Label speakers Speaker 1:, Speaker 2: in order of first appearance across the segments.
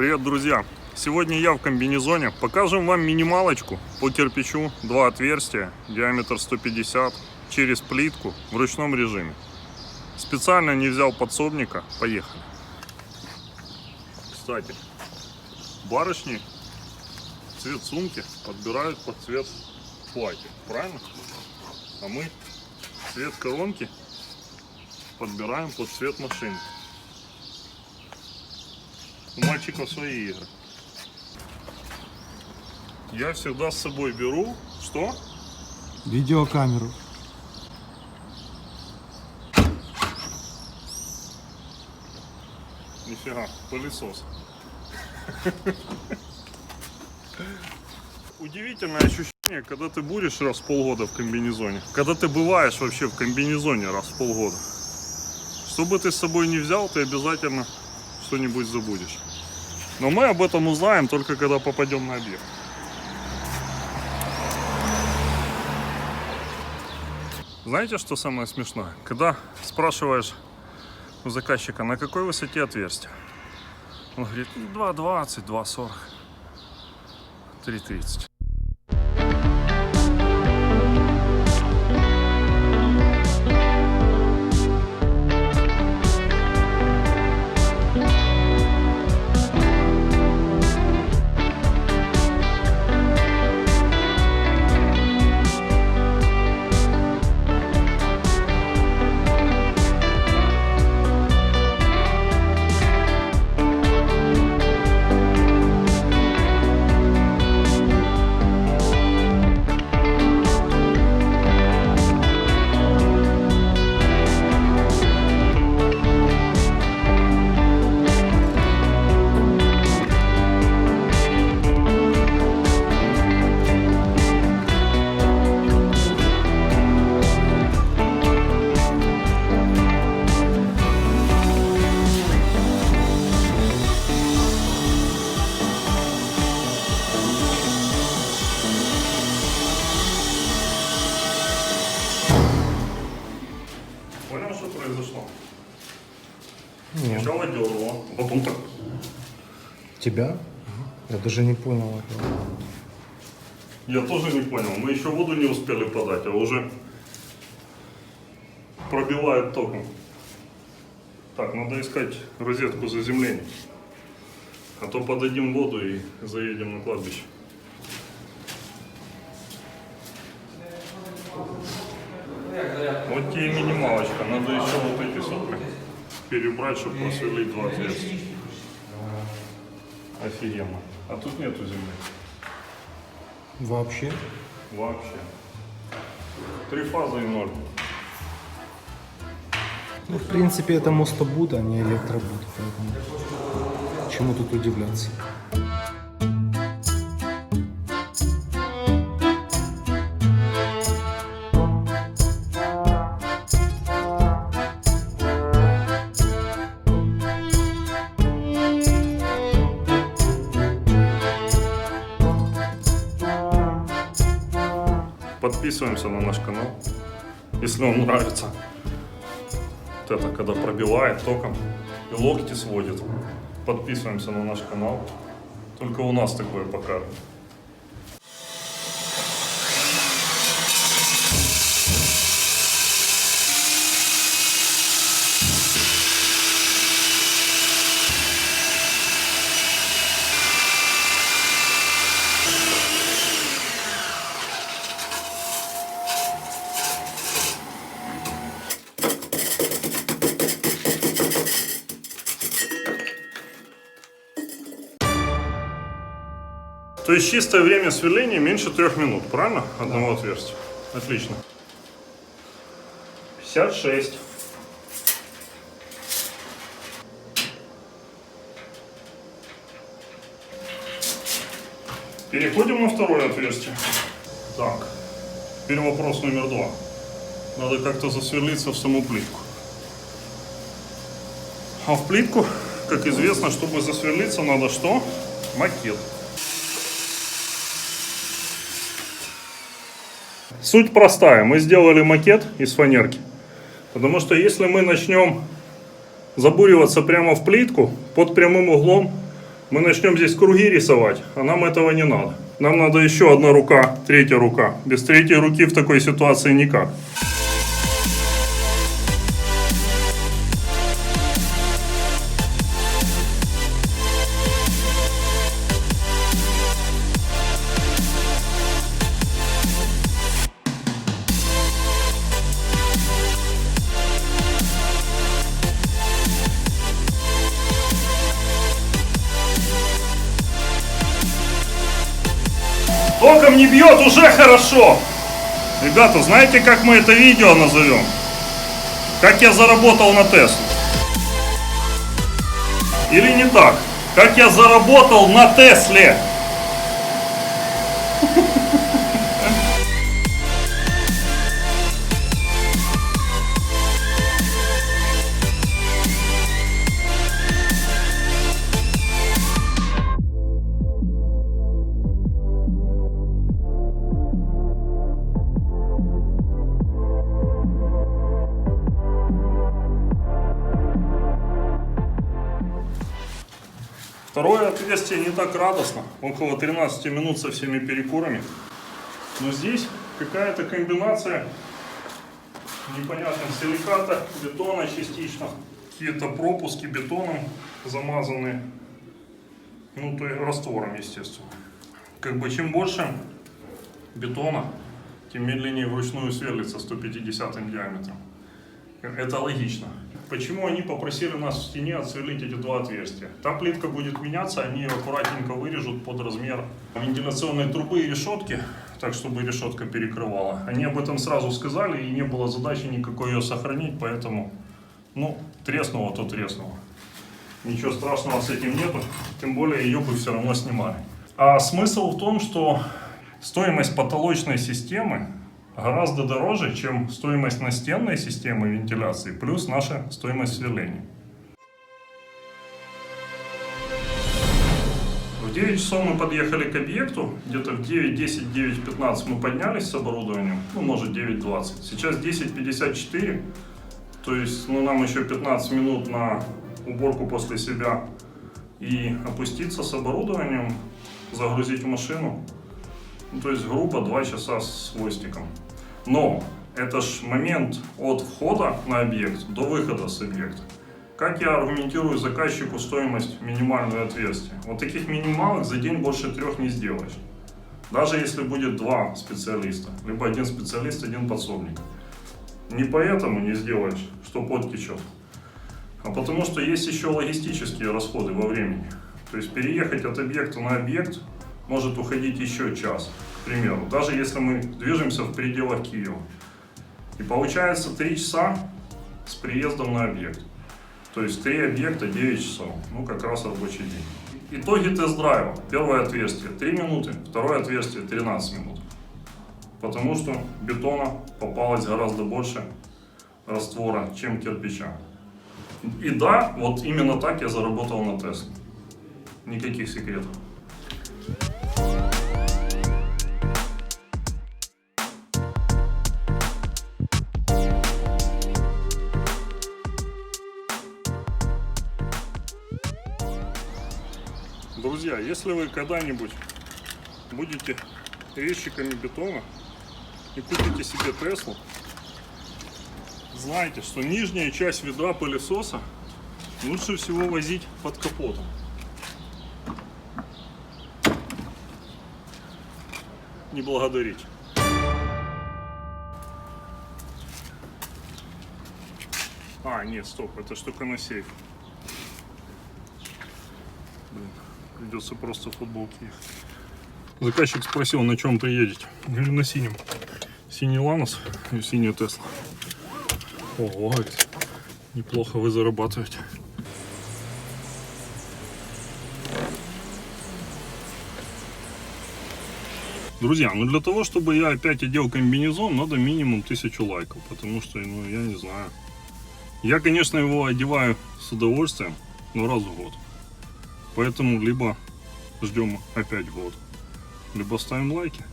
Speaker 1: Привет, друзья! Сегодня я в комбинезоне. Покажем вам минималочку по кирпичу. Два отверстия, диаметр 150, через плитку в ручном режиме. Специально не взял подсобника. Поехали. Кстати, барышни цвет сумки подбирают под цвет платья. Правильно? А мы цвет коронки подбираем под цвет машины. У мальчиков свои игры. Я всегда с собой беру, что?
Speaker 2: Видеокамеру.
Speaker 1: Нифига, пылесос. Удивительное ощущение, когда ты будешь раз в полгода в комбинезоне. Когда ты бываешь вообще в комбинезоне раз в полгода. Что бы ты с собой не взял, ты обязательно что-нибудь забудешь. Но мы об этом узнаем только когда попадем на объект. Знаете, что самое смешное? Когда спрашиваешь у заказчика, на какой высоте отверстие, он говорит 2,20, 2,40, 3,30. Понял, что произошло?
Speaker 2: Нет.
Speaker 1: Сначала дернуло, а потом так.
Speaker 2: Тебя? Я даже не понял этого.
Speaker 1: Я тоже не понял. Мы еще воду не успели подать, а уже пробивает током. Так, надо искать розетку заземления. А то подадим воду и заедем на кладбище. Вот тебе и минималочка. Надо еще вот эти сопли перебрать, чтобы просверлить два отверстия. Офигенно. А тут нету земли.
Speaker 2: Вообще?
Speaker 1: Вообще. 3 фазы и 0.
Speaker 2: Ну, в принципе, это мостобуд, а не электробуд, поэтому чему тут удивляться?
Speaker 1: Подписываемся на наш канал, если вам нравится. Вот это, когда пробивает током и локти сводит. Подписываемся на наш канал. Только у нас такое пока. То есть чистое время сверления меньше 3 минут, правильно? Одного отверстия. Отлично. 56. Переходим на второе отверстие. Так, теперь вопрос номер 2. Надо как-то засверлиться в саму плитку. А в плитку, как известно, чтобы засверлиться, надо что? Макет. Суть простая. Мы сделали макет из фанерки. Потому что если мы начнем забуриваться прямо в плитку, под прямым углом Мы начнем здесь круги рисовать, а нам этого не надо. Нам надо еще одна рука, третья рука. Без третьей руки в такой ситуации никак. Током не бьет, уже хорошо. Ребята, знаете, как мы это видео назовем? Как я заработал на Теслу. Или не так? Как я заработал на Тесле. Второе отверстие не так радостно, около 13 минут со всеми перекурами. Но здесь какая-то комбинация непонятных силиката, бетона частично, какие-то пропуски бетоном замазаны, ну то есть раствором, естественно. Как бы чем больше бетона, тем медленнее вручную сверлится 150 диаметром. Это логично. Почему они попросили нас в стене отсверлить эти два отверстия? Та плитка будет меняться, они ее аккуратненько вырежут под размер вентиляционной трубы и решетки, так чтобы решетка перекрывала. Они об этом сразу сказали, и не было задачи никакой ее сохранить, поэтому, ну, треснуло, то треснуло. Ничего страшного с этим нету, тем более ее бы все равно снимали. А смысл в том, что стоимость потолочной системы гораздо дороже, чем стоимость настенной системы вентиляции, плюс наша стоимость сверления. В 9 часов мы подъехали к объекту, где-то в 9:10, 9:15 мы поднялись с оборудованием, ну может 9:20. Сейчас 10:54, то есть ну, нам еще 15 минут на уборку после себя и опуститься с оборудованием, загрузить в машину. Ну, то есть грубо 2 часа с хвостиком. Но это ж момент от входа на объект до выхода с объекта. Как я аргументирую заказчику стоимость минимального отверстия? Вот таких минималок за день больше 3 не сделаешь. Даже если будет 2 специалиста, либо 1 специалист, 1 подсобник. Не поэтому не сделаешь, что пот течет, а потому что есть еще логистические расходы во времени. То есть переехать от объекта на объект может уходить еще час, к примеру, даже если мы движемся в пределах Киева. И получается 3 часа с приездом на объект. То есть 3 объекта 9 часов, ну как раз рабочий день. Итоги тест-драйва. Первое отверстие 3 минуты, второе отверстие 13 минут. Потому что бетона попалось гораздо больше раствора, чем кирпича. И да, вот именно так я заработал на Тесле. Никаких секретов. Друзья, если вы когда-нибудь будете резчиками бетона и купите себе Теслу, знайте, что нижняя часть ведра пылесоса лучше всего возить под капотом. Не благодарить. А, нет, стоп, это штука на сейф. Блин, придется просто в футболке ехать. Заказчик спросил, на чем приедете. Говорю, на синем. Синий Ланос и синяя Тесла. Ого, неплохо вы зарабатываете. Друзья, ну для того, чтобы я опять одел комбинезон, надо минимум 1000 лайков, потому что, ну, я не знаю. Я, конечно, его одеваю с удовольствием, но раз в год. Поэтому либо ждем опять год, либо ставим лайки.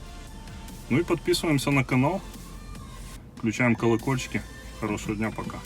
Speaker 1: Ну и подписываемся на канал, включаем колокольчики. Хорошего дня, пока.